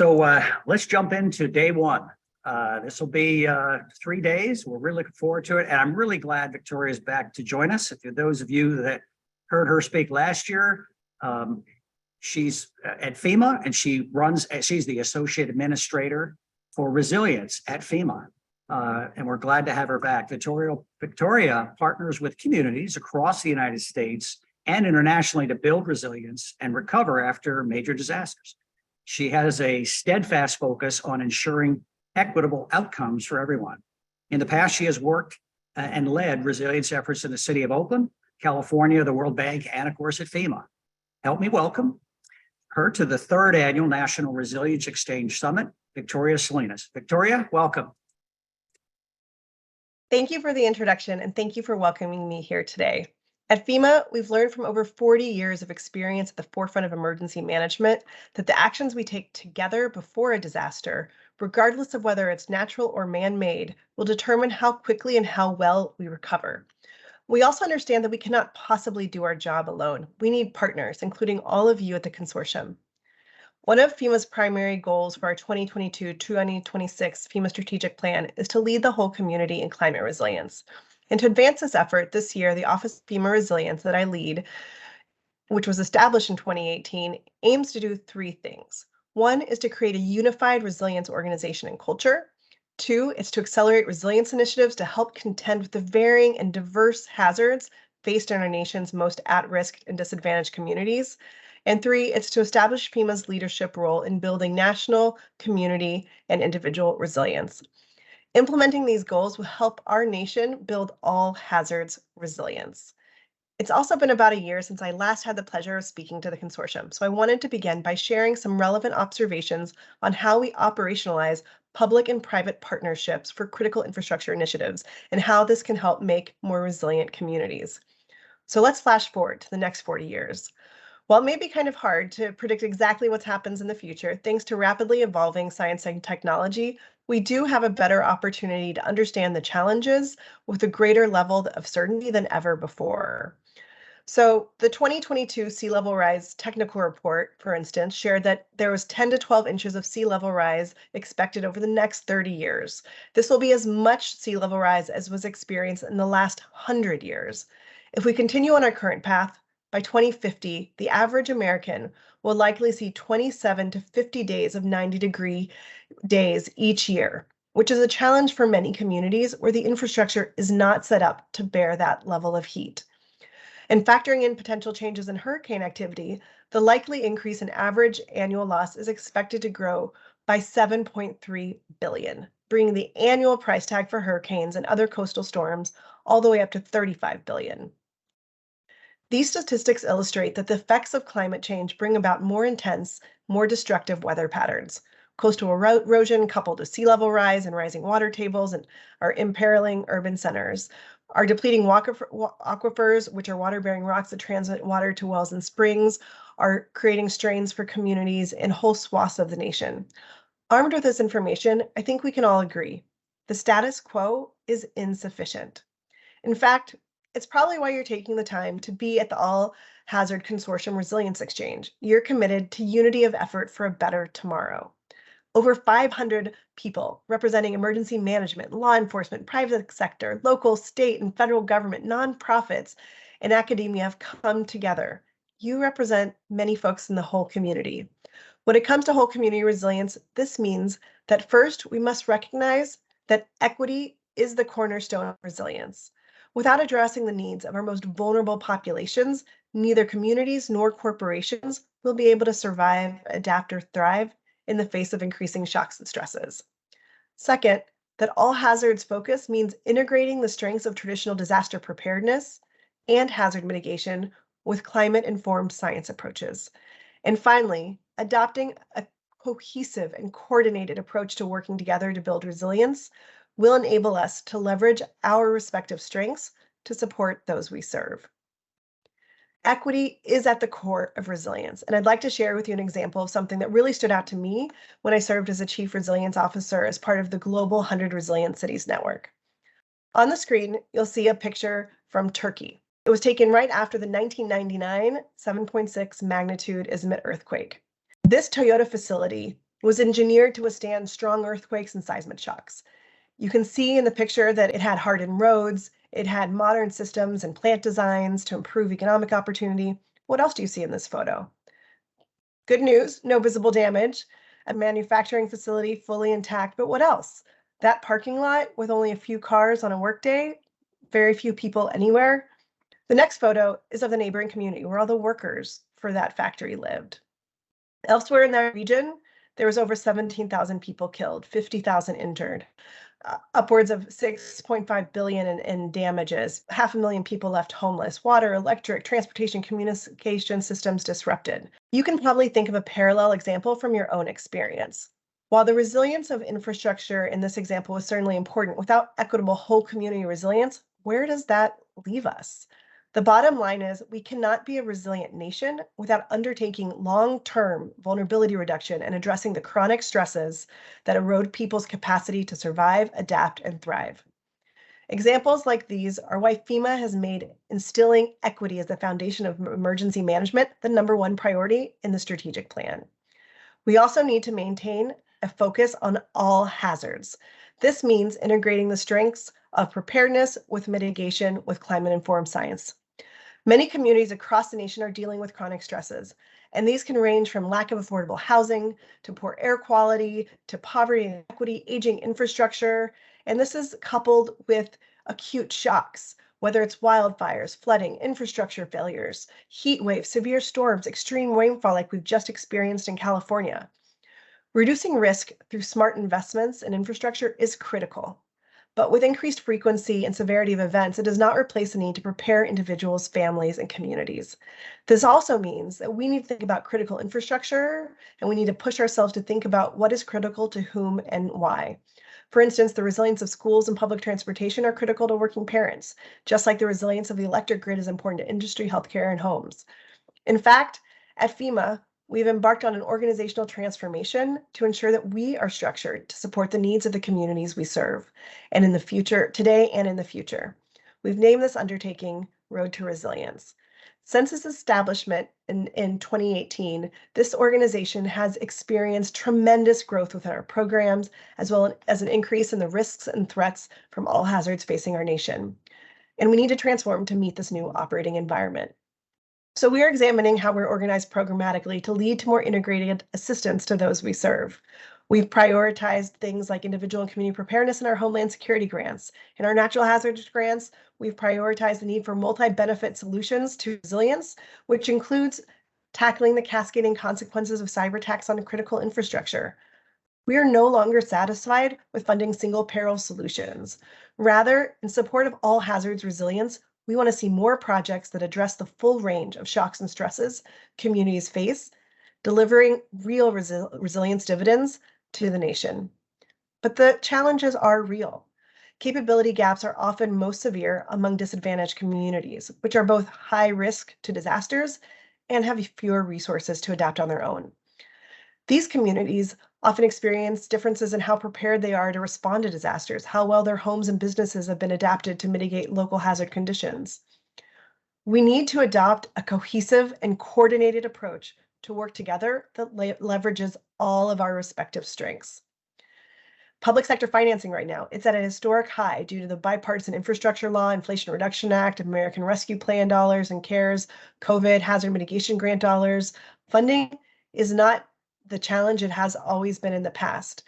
Let's jump into day one. This will be 3 days. We're really looking forward to it. And I'm really glad Victoria's back to join us. For those of you that heard her speak last year, she's at FEMA and she's the Associate Administrator for Resilience at FEMA. And we're glad to have her back. Victoria partners with communities across the United States and internationally to build resilience and recover after major disasters. She has a steadfast focus on ensuring equitable outcomes for everyone. In the past, she has worked and led resilience efforts in the city of Oakland, California, the World Bank, and of course at FEMA. Help me welcome her to the third annual National Resilience Exchange Summit, Victoria Salinas. Victoria, welcome. Thank you for the introduction and thank you for welcoming me here today. At FEMA, we've learned from over 40 years of experience at the forefront of emergency management that the actions we take together before a disaster, regardless of whether it's natural or man-made, will determine how quickly and how well we recover. We also understand that we cannot possibly do our job alone. We need partners, including all of you at the consortium. One of FEMA's primary goals for our 2022-2026 FEMA strategic plan is to lead the whole community in climate resilience. And to advance this effort, this year, the Office of FEMA Resilience that I lead, which was established in 2018, aims to do 3 things. 1 is to create a unified resilience organization and culture. 2 is to accelerate resilience initiatives to help contend with the varying and diverse hazards faced in our nation's most at-risk and disadvantaged communities. And 3, it's to establish FEMA's leadership role in building national, community, and individual resilience. Implementing these goals will help our nation build all hazards resilience. It's also been about a year since I last had the pleasure of speaking to the consortium, so I wanted to begin by sharing some relevant observations on how we operationalize public and private partnerships for critical infrastructure initiatives and how this can help make more resilient communities. So let's flash forward to the next 40 years. While it may be kind of hard to predict exactly what happens in the future, thanks to rapidly evolving science and technology, we do have a better opportunity to understand the challenges with a greater level of certainty than ever before. So the 2022 sea level rise technical report, for instance, shared that there was 10 to 12 inches of sea level rise expected over the next 30 years. This will be as much sea level rise as was experienced in the last 100 years. If we continue on our current path, by 2050, the average American will likely see 27 to 50 days of 90-degree days each year, which is a challenge for many communities where the infrastructure is not set up to bear that level of heat. And factoring in potential changes in hurricane activity, the likely increase in average annual loss is expected to grow by 7.3 billion, bringing the annual price tag for hurricanes and other coastal storms all the way up to 35 billion. These statistics illustrate that the effects of climate change bring about more intense, more destructive weather patterns. Coastal erosion coupled with sea level rise and rising water tables are imperiling urban centers, are depleting aquifers, which are water-bearing rocks that transmit water to wells and springs, are creating strains for communities in whole swaths of the nation. Armed with this information, I think we can all agree the status quo is insufficient. In fact, it's probably why you're taking the time to be at the All Hazard Consortium Resilience Exchange. You're committed to unity of effort for a better tomorrow. Over 500 people representing emergency management, law enforcement, private sector, local, state, and federal government, nonprofits, and academia have come together. You represent many folks in the whole community. When it comes to whole community resilience, this means that first, we must recognize that equity is the cornerstone of resilience. Without addressing the needs of our most vulnerable populations, neither communities nor corporations will be able to survive, adapt, or thrive in the face of increasing shocks and stresses. Second, that all hazards focus means integrating the strengths of traditional disaster preparedness and hazard mitigation with climate-informed science approaches. And finally, adopting a cohesive and coordinated approach to working together to build resilience will enable us to leverage our respective strengths to support those we serve. Equity is at the core of resilience, and I'd like to share with you an example of something that really stood out to me when I served as a Chief Resilience Officer as part of the Global 100 Resilient Cities Network. On the screen, you'll see a picture from Turkey. It was taken right after the 1999 7.6 magnitude Izmit earthquake. This Toyota facility was engineered to withstand strong earthquakes and seismic shocks. You can see in the picture that it had hardened roads, it had modern systems and plant designs to improve economic opportunity. What else do you see in this photo? Good news, no visible damage, a manufacturing facility fully intact, but what else? That parking lot with only a few cars on a workday, very few people anywhere. The next photo is of the neighboring community where all the workers for that factory lived. Elsewhere in that region, there was over 17,000 people killed, 50,000 injured, upwards of 6.5 billion in damages, 500,000 people left homeless, water, electric, transportation, communication systems disrupted. You can probably think of a parallel example from your own experience. While the resilience of infrastructure in this example was certainly important, without equitable whole community resilience, where does that leave us? The bottom line is we cannot be a resilient nation without undertaking long-term vulnerability reduction and addressing the chronic stresses that erode people's capacity to survive, adapt, and thrive. Examples like these are why FEMA has made instilling equity as the foundation of emergency management the #1 priority in the strategic plan. We also need to maintain a focus on all hazards. This means integrating the strengths of preparedness with mitigation with climate-informed science. Many communities across the nation are dealing with chronic stresses, and these can range from lack of affordable housing to poor air quality to poverty and inequity, aging infrastructure, and this is coupled with acute shocks, whether it's wildfires, flooding, infrastructure failures, heat waves, severe storms, extreme rainfall like we've just experienced in California. Reducing risk through smart investments in infrastructure is critical. But with increased frequency and severity of events, it does not replace the need to prepare individuals, families, and communities. This also means that we need to think about critical infrastructure, and we need to push ourselves to think about what is critical to whom and why. For instance, the resilience of schools and public transportation are critical to working parents, just like the resilience of the electric grid is important to industry, healthcare, and homes. In fact, at FEMA, we've embarked on an organizational transformation to ensure that we are structured to support the needs of the communities we serve, and in the future, today and in the future. We've named this undertaking Road to Resilience. Since its establishment in 2018, this organization has experienced tremendous growth within our programs, as well as an increase in the risks and threats from all hazards facing our nation. And we need to transform to meet this new operating environment. So we are examining how we're organized programmatically to lead to more integrated assistance to those we serve. We've prioritized things like individual and community preparedness in our Homeland Security grants. In our natural hazards grants, we've prioritized the need for multi-benefit solutions to resilience, which includes tackling the cascading consequences of cyber attacks on critical infrastructure. We are no longer satisfied with funding single peril solutions. Rather, in support of all hazards resilience, we want to see more projects that address the full range of shocks and stresses communities face, delivering real resilience dividends to the nation. But the challenges are real. Capability gaps are often most severe among disadvantaged communities, which are both high risk to disasters and have fewer resources to adapt on their own. These communities often experience differences in how prepared they are to respond to disasters, how well their homes and businesses have been adapted to mitigate local hazard conditions. We need to adopt a cohesive and coordinated approach to work together that leverages all of our respective strengths. Public sector financing right now, it's at a historic high due to the bipartisan infrastructure law, Inflation Reduction Act, American Rescue Plan dollars and CARES, COVID hazard mitigation grant dollars. Funding is not the challenge it has always been in the past.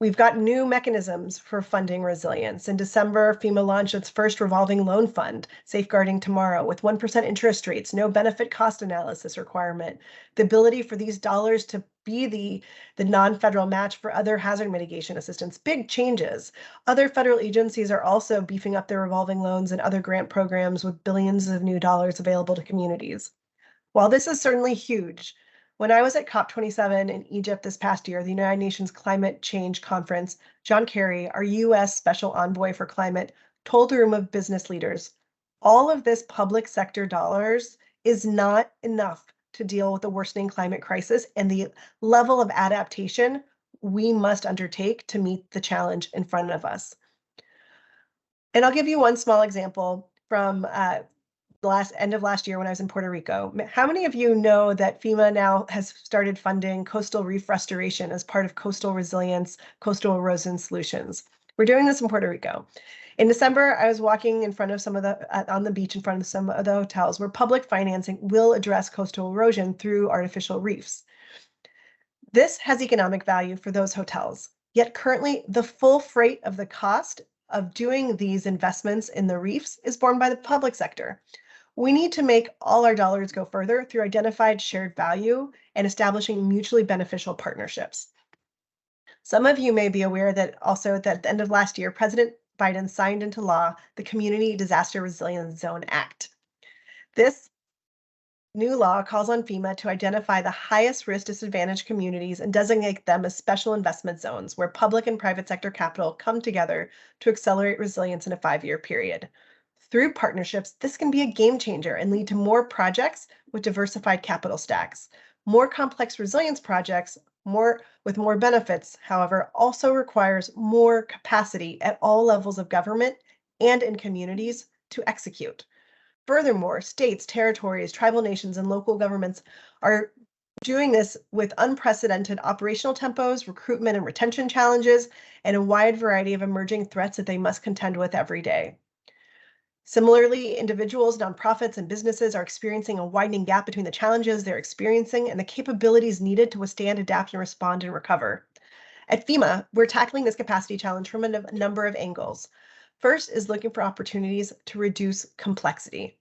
We've got new mechanisms for funding resilience. In December, FEMA launched its first revolving loan fund, Safeguarding Tomorrow, with 1% interest rates, no benefit cost analysis requirement, the ability for these dollars to be the non-federal match for other hazard mitigation assistance. Big changes. Other federal agencies are also beefing up their revolving loans and other grant programs with billions of new dollars available to communities. While this is certainly huge, when I was at COP27 in Egypt this past year, the United Nations Climate Change Conference, John Kerry, our U.S. Special Envoy for Climate, told a room of business leaders, all of this public sector dollars is not enough to deal with the worsening climate crisis and the level of adaptation we must undertake to meet the challenge in front of us. And I'll give you one small example from end of last year when I was in Puerto Rico. How many of you know that FEMA now has started funding coastal reef restoration as part of coastal resilience, coastal erosion solutions? We're doing this in Puerto Rico. In December, I was walking in front of on the beach in front of some of the hotels where public financing will address coastal erosion through artificial reefs. This has economic value for those hotels. Yet currently, the full freight of the cost of doing these investments in the reefs is borne by the public sector. We need to make all our dollars go further through identified shared value and establishing mutually beneficial partnerships. Some of you may be aware that also at the end of last year, President Biden signed into law the Community Disaster Resilience Zone Act. This new law calls on FEMA to identify the highest risk disadvantaged communities and designate them as special investment zones where public and private sector capital come together to accelerate resilience in a 5-year period. Through partnerships, this can be a game changer and lead to more projects with diversified capital stacks. More complex resilience projects, with more benefits, however, also requires more capacity at all levels of government and in communities to execute. Furthermore, states, territories, tribal nations, and local governments are doing this with unprecedented operational tempos, recruitment and retention challenges, and a wide variety of emerging threats that they must contend with every day. Similarly, individuals, nonprofits, and businesses are experiencing a widening gap between the challenges they're experiencing and the capabilities needed to withstand, adapt, and respond and recover. At FEMA, we're tackling this capacity challenge from a number of angles. First is looking for opportunities to reduce complexity.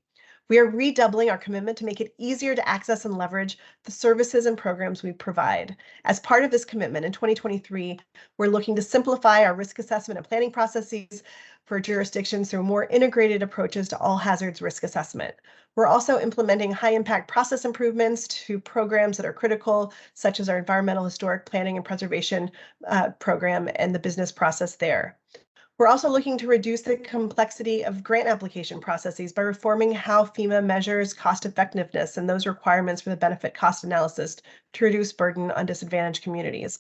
We are redoubling our commitment to make it easier to access and leverage the services and programs we provide. As part of this commitment in 2023, we're looking to simplify our risk assessment and planning processes for jurisdictions through more integrated approaches to all hazards risk assessment. We're also implementing high impact process improvements to programs that are critical, such as our environmental historic planning and preservation program and the business process there. We're also looking to reduce the complexity of grant application processes by reforming how FEMA measures cost effectiveness and those requirements for the benefit cost analysis to reduce burden on disadvantaged communities.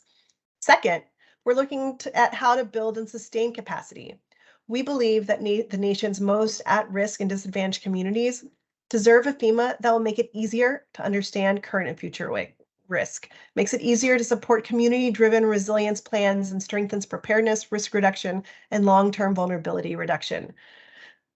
Second, we're looking at how to build and sustain capacity. We believe that the nation's most at-risk and disadvantaged communities deserve a FEMA that will make it easier to understand current and future risk, makes it easier to support community-driven resilience plans, and strengthens preparedness, risk reduction, and long-term vulnerability reduction.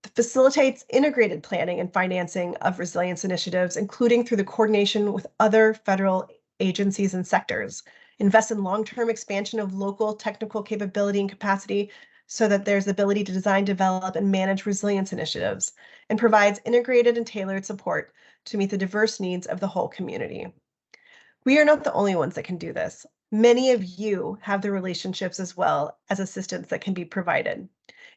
It facilitates integrated planning and financing of resilience initiatives, including through the coordination with other federal agencies and sectors, invests in long-term expansion of local technical capability and capacity so that there's the ability to design, develop, and manage resilience initiatives, and provides integrated and tailored support to meet the diverse needs of the whole community. We are not the only ones that can do this. Many of you have the relationships as well as assistance that can be provided.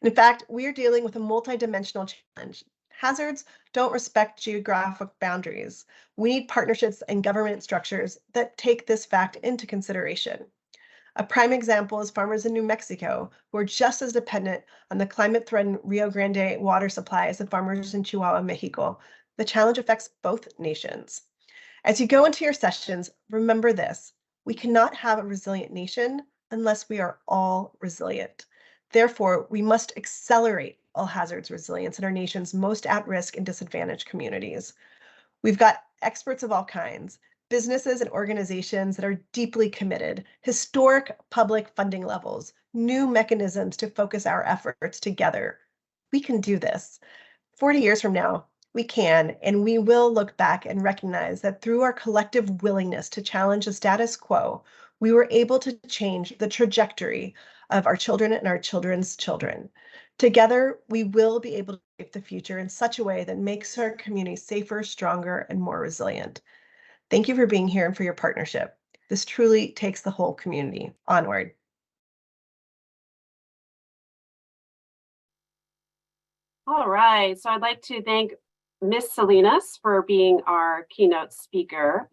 In fact, we are dealing with a multidimensional challenge. Hazards don't respect geographic boundaries. We need partnerships and government structures that take this fact into consideration. A prime example is farmers in New Mexico, who are just as dependent on the climate-threatened Rio Grande water supply as the farmers in Chihuahua, Mexico. The challenge affects both nations. As you go into your sessions, remember this: we cannot have a resilient nation unless we are all resilient. Therefore, we must accelerate all hazards resilience in our nation's most at-risk and disadvantaged communities. We've got experts of all kinds, businesses and organizations that are deeply committed, historic public funding levels, new mechanisms to focus our efforts together. We can do this. 40 years from now, we can, and we will look back and recognize that through our collective willingness to challenge the status quo, we were able to change the trajectory of our children and our children's children. Together, we will be able to shape the future in such a way that makes our community safer, stronger, and more resilient. Thank you for being here and for your partnership. This truly takes the whole community onward. All right, so I'd like to thank Ms. Salinas for being our keynote speaker.